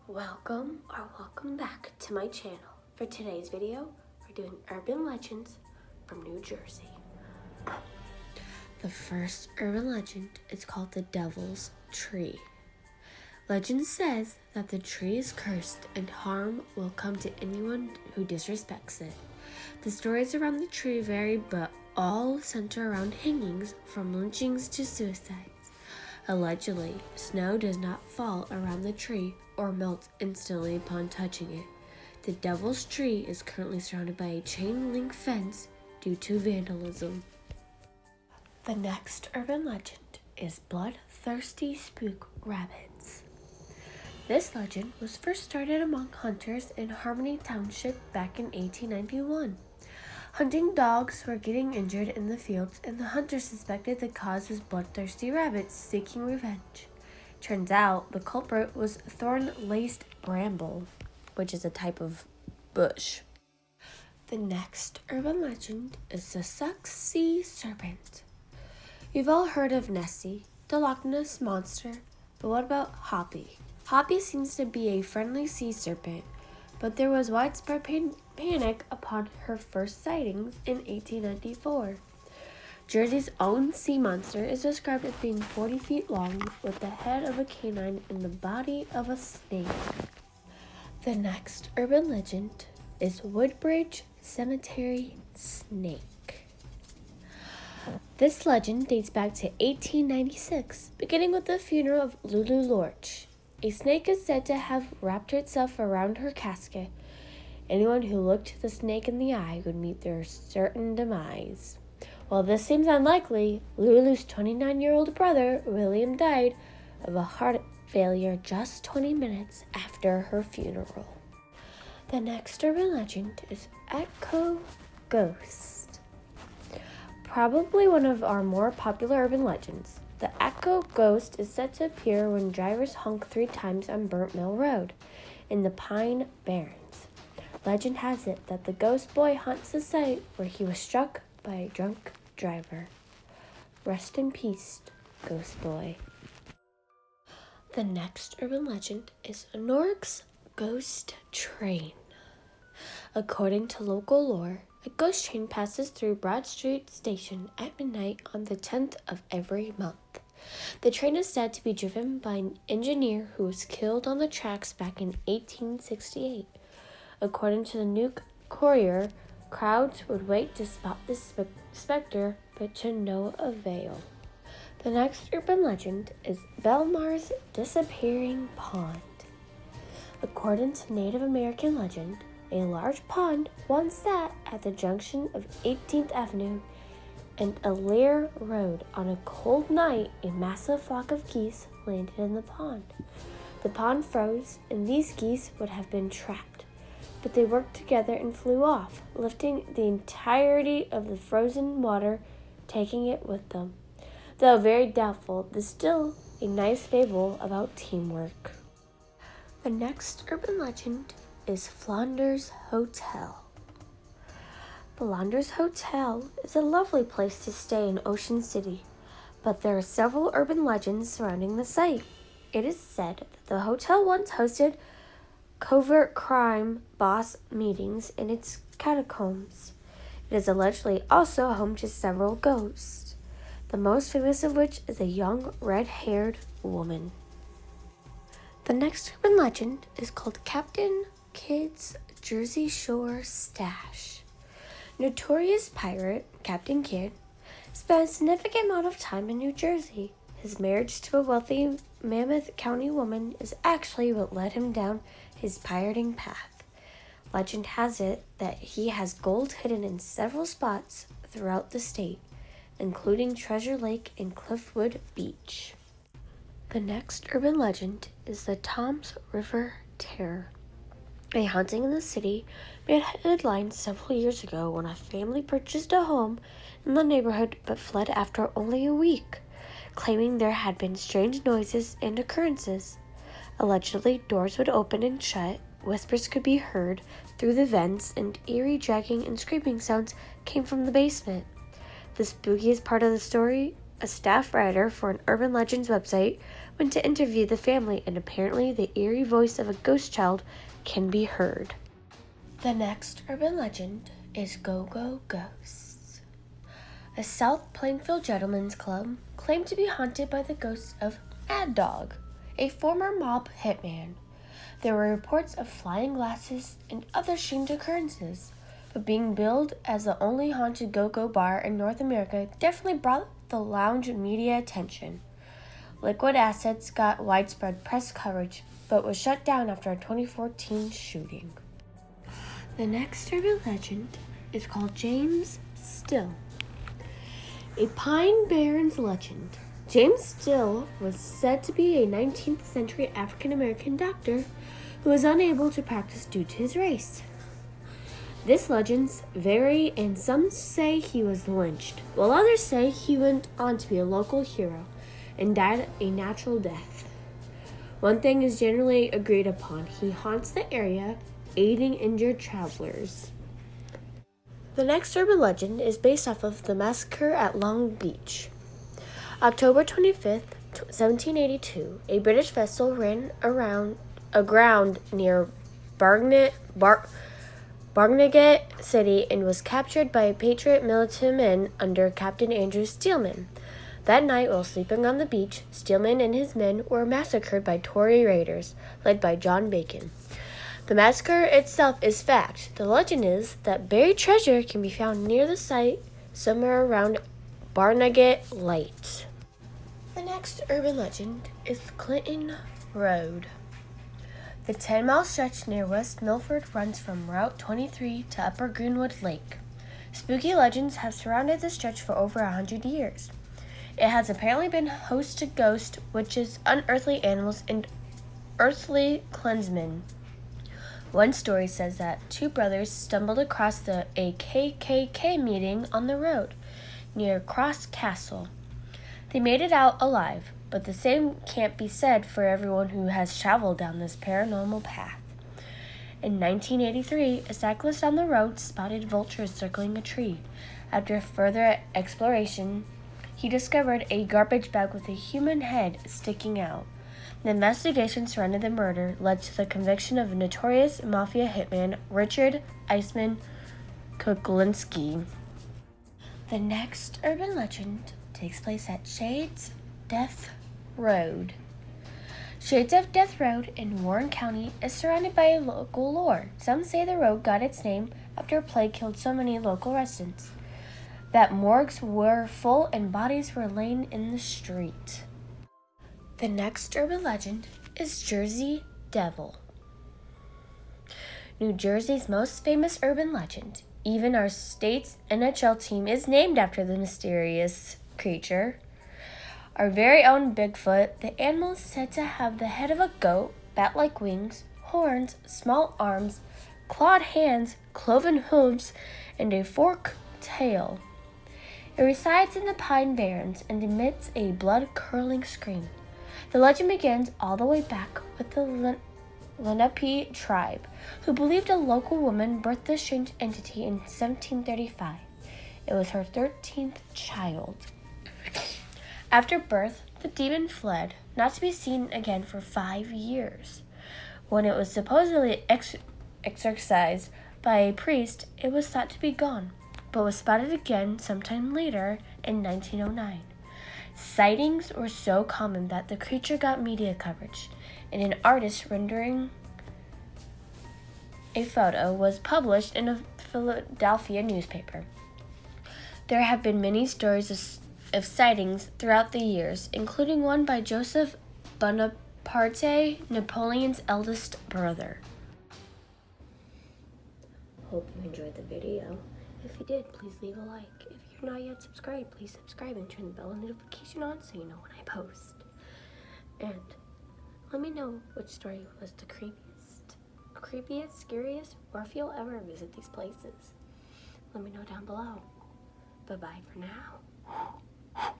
Welcome back to my channel. For today's video, we're doing urban legends from New Jersey. The first urban legend is called the Devil's Tree. Legend says that the tree is cursed and harm will come to anyone who disrespects it. The stories around the tree vary, but all center around hangings, from lynchings to suicides. Allegedly, snow does not fall around the tree or melts instantly upon touching it. The Devil's Tree is currently surrounded by a chain-link fence due to vandalism. The next urban legend is bloodthirsty spook rabbits. This legend was first started among hunters in Harmony Township back in 1891. Hunting dogs were getting injured in the fields, and the hunters suspected the cause was bloodthirsty rabbits seeking revenge. Turns out the culprit was thorn-laced bramble, which is a type of bush. The next urban legend is the Suck Sea Serpent. You've all heard of Nessie, the Loch Ness Monster, but what about Hoppy? Hoppy seems to be a friendly sea serpent, but there was widespread panic upon her first sightings in 1894. Jersey's own sea monster is described as being 40 feet long, with the head of a canine and the body of a snake. The next urban legend is Woodbridge Cemetery Snake. This legend dates back to 1896, beginning with the funeral of Lulu Lorch. A snake is said to have wrapped itself around her casket. Anyone who looked the snake in the eye would meet their certain demise. While this seems unlikely, Lulu's 29-year-old brother, William, died of a heart failure just 20 minutes after her funeral. The next urban legend is Echo Ghost. Probably one of our more popular urban legends. The Echo Ghost is said to appear when drivers honk 3 times on Burnt Mill Road in the Pine Barrens. Legend has it that the ghost boy haunts the site where he was struck by a drunk driver. Rest in peace, ghost boy. The next urban legend is Newark's Ghost Train. According to local lore, a ghost train passes through Broad Street Station at midnight on the 10th of every month. The train is said to be driven by an engineer who was killed on the tracks back in 1868. According to the New Courier, crowds would wait to spot the specter, but to no avail. The next urban legend is Belmar's Disappearing Pond. According to Native American legend, a large pond once sat at the junction of 18th Avenue and Alear Road. On a cold night, a massive flock of geese landed in the pond. The pond froze, and these geese would have been trapped, but they worked together and flew off, lifting the entirety of the frozen water, taking it with them. Though very doubtful, there's still a nice fable about teamwork. The next urban legend is Flanders Hotel. Flanders Hotel is a lovely place to stay in Ocean City, but there are several urban legends surrounding the site. It is said that the hotel once hosted covert crime boss meetings in its catacombs. It is allegedly also home to several ghosts, the most famous of which is a young red-haired woman. The next urban legend is called Captain Kidd's Jersey Shore Stash. Notorious pirate Captain Kidd spent a significant amount of time in New Jersey. His marriage to a wealthy Mammoth County woman is actually what led him down his pirating path. Legend has it that he has gold hidden in several spots throughout the state, including Treasure Lake and Cliffwood Beach. The next urban legend is the Toms River Terror. A haunting in the city made headlines several years ago when a family purchased a home in the neighborhood but fled after only a week, claiming there had been strange noises and occurrences. Allegedly, doors would open and shut, whispers could be heard through the vents, and eerie dragging and scraping sounds came from the basement. The spookiest part of the story, a staff writer for an urban legends website went to interview the family, and apparently the eerie voice of a ghost child can be heard. The next urban legend is Go-Go Ghosts. A South Plainfield gentleman's club claimed to be haunted by the ghost of Mad Dog, a former mob hitman. There were reports of flying glasses and other strange occurrences, but being billed as the only haunted go-go bar in North America definitely brought the lounge media attention. Liquid Assets got widespread press coverage, but was shut down after a 2014 shooting. The next urban legend is called James Still, a Pine Barrens legend. James Still was said to be a 19th century African American doctor who was unable to practice due to his race. These legends vary, and some say he was lynched, while others say he went on to be a local hero and died a natural death. One thing is generally agreed upon: he haunts the area, aiding injured travelers. The next urban legend is based off of the massacre at Long Beach. October 25th, 1782, a British vessel ran aground near Barnegat City and was captured by Patriot militiamen under Captain Andrew Steelman. That night, while sleeping on the beach, Steelman and his men were massacred by Tory raiders, led by John Bacon. The massacre itself is fact. The legend is that buried treasure can be found near the site, somewhere around Barnegat Light. The next urban legend is Clinton Road. The 10-mile stretch near West Milford runs from Route 23 to Upper Greenwood Lake. Spooky legends have surrounded the stretch for over 100 years. It has apparently been host to ghosts, witches, unearthly animals, and earthly clansmen. One story says that two brothers stumbled across a KKK meeting on the road near Cross Castle. They made it out alive, but the same can't be said for everyone who has traveled down this paranormal path. In 1983, a cyclist on the road spotted vultures circling a tree. After further exploration, he discovered a garbage bag with a human head sticking out. The investigation surrounding the murder led to the conviction of notorious mafia hitman Richard Iceman Kuklinski. The next urban legend takes place at Shades Death Road. Shades of Death Road in Warren County is surrounded by local lore. Some say the road got its name after a plague killed so many local residents that morgues were full and bodies were laying in the street. The next urban legend is Jersey Devil. New Jersey's most famous urban legend. Even our state's NHL team is named after the mysterious creature. Our very own Bigfoot, the animal is said to have the head of a goat, bat-like wings, horns, small arms, clawed hands, cloven hooves, and a forked tail. It resides in the Pine Barrens and emits a blood-curdling scream. The legend begins all the way back with the Lenape tribe, who believed a local woman birthed the strange entity in 1735. It was her 13th child. After birth, the demon fled, not to be seen again for 5 years. When it was supposedly exorcised by a priest, it was thought to be gone, but was spotted again sometime later in 1909. Sightings were so common that the creature got media coverage, and an artist rendering a photo was published in a Philadelphia newspaper. There have been many stories of sightings throughout the years, including one by Joseph Bonaparte, Napoleon's eldest brother. Hope you enjoyed the video. If you did, please leave a like. If you're not yet subscribed, please subscribe and turn the bell notification on so you know when I post. And let me know which story was the creepiest, scariest, or if you'll ever visit these places. Let me know down below. Bye-bye for now.